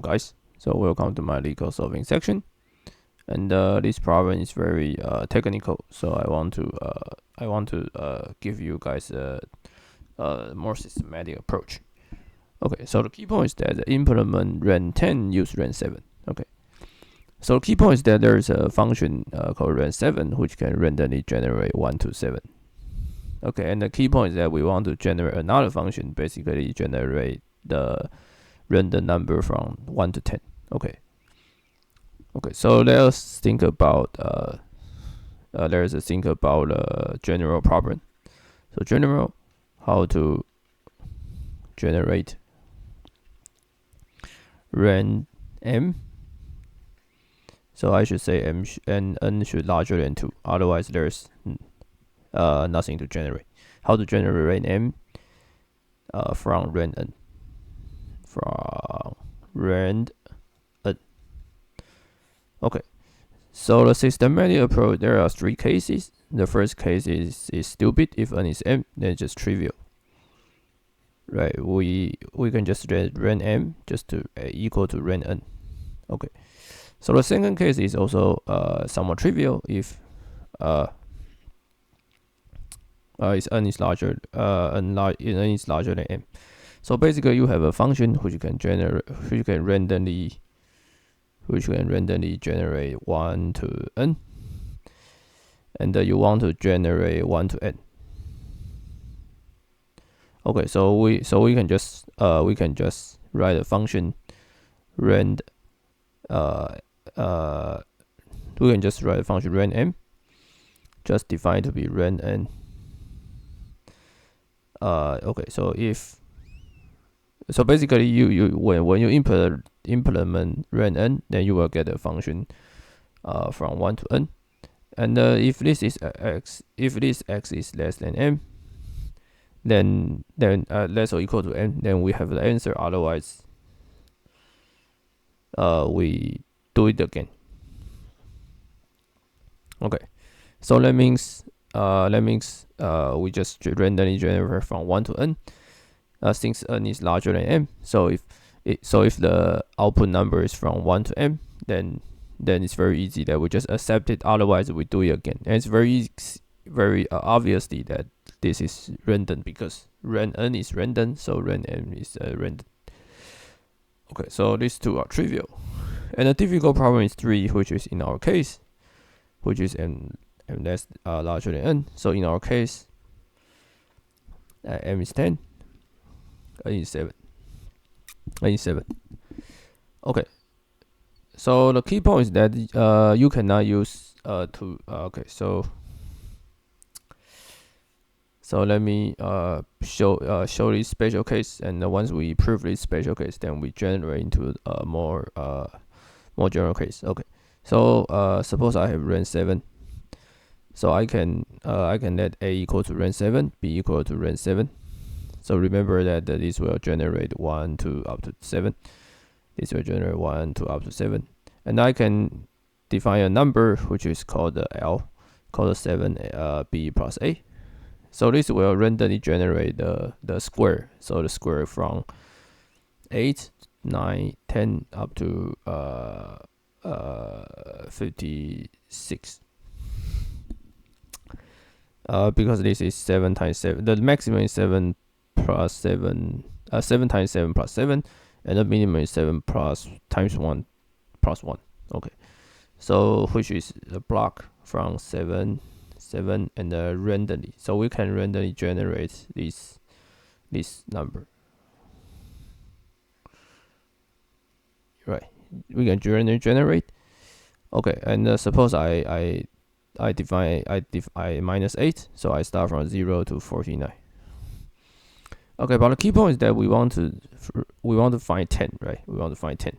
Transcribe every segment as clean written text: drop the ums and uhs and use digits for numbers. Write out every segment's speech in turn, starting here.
guys. So welcome to my Leetcode solving section. And this problem is very technical. So I want to give you guys a more systematic approach. Okay, so the key point is that the implement Rand10 use Rand7. Okay, so the key point is that there is a function called Rand7 which can randomly generate 1 to 7. Okay, and the key point is that we want to generate another function, basically generate the random number from 1 to 10. Okay, so let us think about general problem. So general, how to generate Rand_m. So I should say n should larger than 2. Otherwise, there's nothing to generate. How to generate Rand_m from Rand_n. Okay, so the systematic approach, there are 3 cases. The first case is stupid. If n is m, then it's just trivial. Right, we can just read Rand_m just to equal to Rand_n. Okay, so the second case is also somewhat trivial. If n is larger than m. So basically, you have a function which can randomly generate 1 to n, and you want to generate 1 to n. Okay, so we can just write a function Rand m, just define to be Rand_n. Okay, so basically when you implement Rand_n, then you will get a function from 1 to n, and if this x is less than m, then less or equal to n, then we have the answer. Otherwise, we do it again. Okay, so that means we just randomly generate from 1 to n. Since n is larger than m, so if the output number is from 1 to m, then it's very easy that we just accept it. Otherwise, we do it again. And it's very obviously that this is random because Rand_n is random, so Rand_m is random. Okay, so these two are trivial. And the difficult problem is 3, which is in our case, which is m less larger than n. So in our case, m is 10, n is 7. Okay, so the key point is that you cannot use okay, so let me show this special case, and once we prove this special case, then we generate into a more general case. Okay, so suppose I have Rand7, so I can let a equal to Rand7, b equal to Rand7. So remember that this will generate 1 to up to 7. This will generate 1 to up to 7, and I can define a number which is called L, called 7 b plus a. So this will randomly generate the square. So the square from 8, 9, 10 up to 56. Because this is 7 times 7. The maximum is 7 plus 7. 7 times 7 plus 7, and the minimum is 7 times 1 plus 1. Okay, so which is the block from 7, and randomly. So we can randomly generate this number. Right, we can randomly generate. Okay, and suppose I define minus 8, so I start from 0 to 49. Okay, but the key point is that we want to find 10, right? We want to find 10.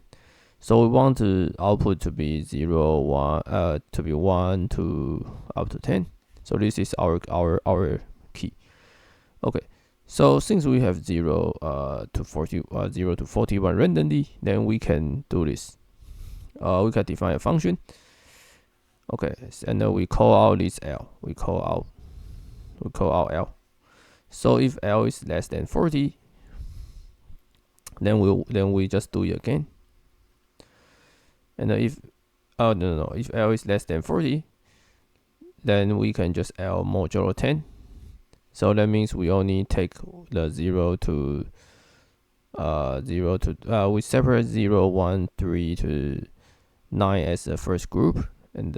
So we want the output to be 0, 1, to be 1 to up to 10. So this is our key. Okay, so since we have 0 to 41 randomly, then we can do this. We can define a function. Okay, and then we call out this L. We call out L. So if L is less than 40, then we just do it again. And if if L is less than 40, then we can just L modulo 10. So that means we only take the 0 to we separate 0, 1, 3 to 9 as the first group, and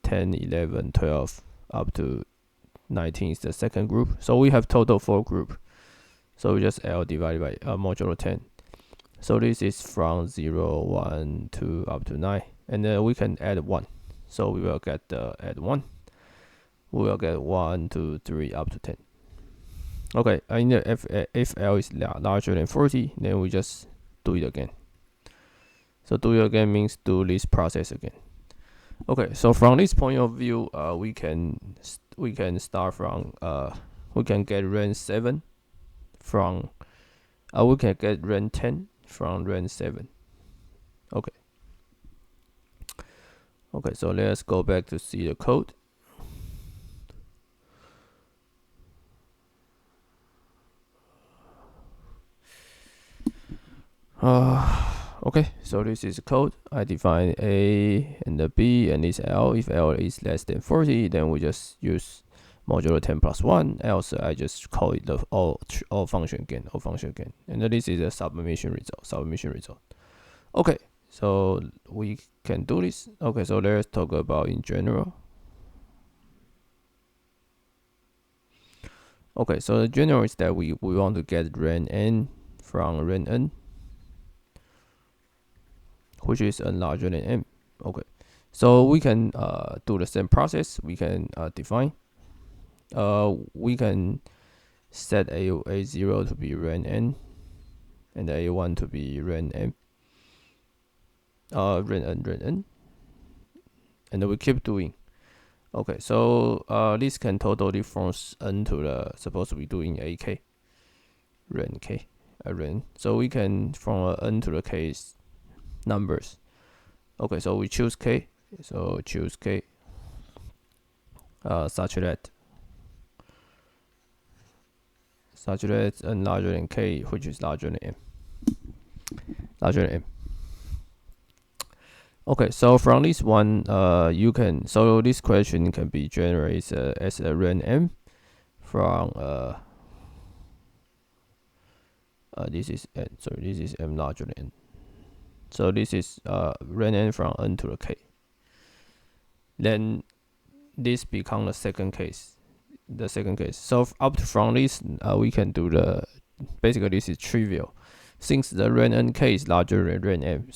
10, 11, 12 up to 19 is the second group. So we have total 4 group. So we just L divided by modulo 10. So this is from 0, 1, 2 up to 9, and then we can add 1. So we will get add 1. We will get 1, 2, 3 up to 10. Okay, and if L is larger than 40, then we just do it again. So do it again means do this process again. Okay, so from this point of view, we can start from we can get Rand7 from we can get Rand10 from Rand7. Okay. Okay, so let's go back to see the code. Okay, so this is the code. I define A and the B and this L. If L is less than 40, then we just use modulo 10 plus 1. Else, I just call it the all function again. And this is a submission result. Okay, so we can do this. Okay, so let's talk about in general. Okay, so the general is that we want to get Rand_n from Rand_n, which is n larger than m. Okay, so we can do the same process. We can define. We can set A0 to be Rand_n and A1 to be Rand_n, Rand_n, and then we keep doing. Okay, so this can totally force n to the, suppose we doing AK, Rand k, Rand. So we can from n to the k numbers. Okay, so we choose k. So choose k such that n larger than k, which is larger than m. Okay, so from this one, you can, so this question can be generated as a Rand_m from this is n. So this is m larger than n. So this is Rand_n from n to the k. Then this becomes the second case. So up from this, we can do the, basically this is trivial, since the Rand_n k is larger than Rand_m.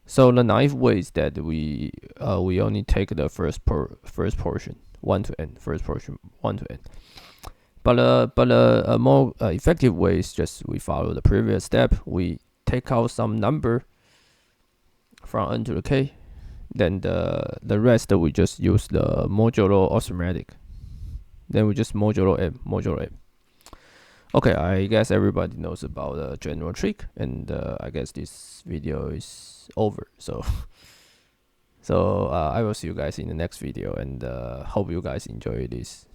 So the naive way is that we only take the first portion 1 to n, first portion 1 to n. But a more effective way is just we follow the previous step. We take out some number from n to the k, then the rest we just use the modulo arithmetic. Then we just modulo m. Okay, I guess everybody knows about the general trick, and I guess this video is over. So I will see you guys in the next video, and hope you guys enjoy this.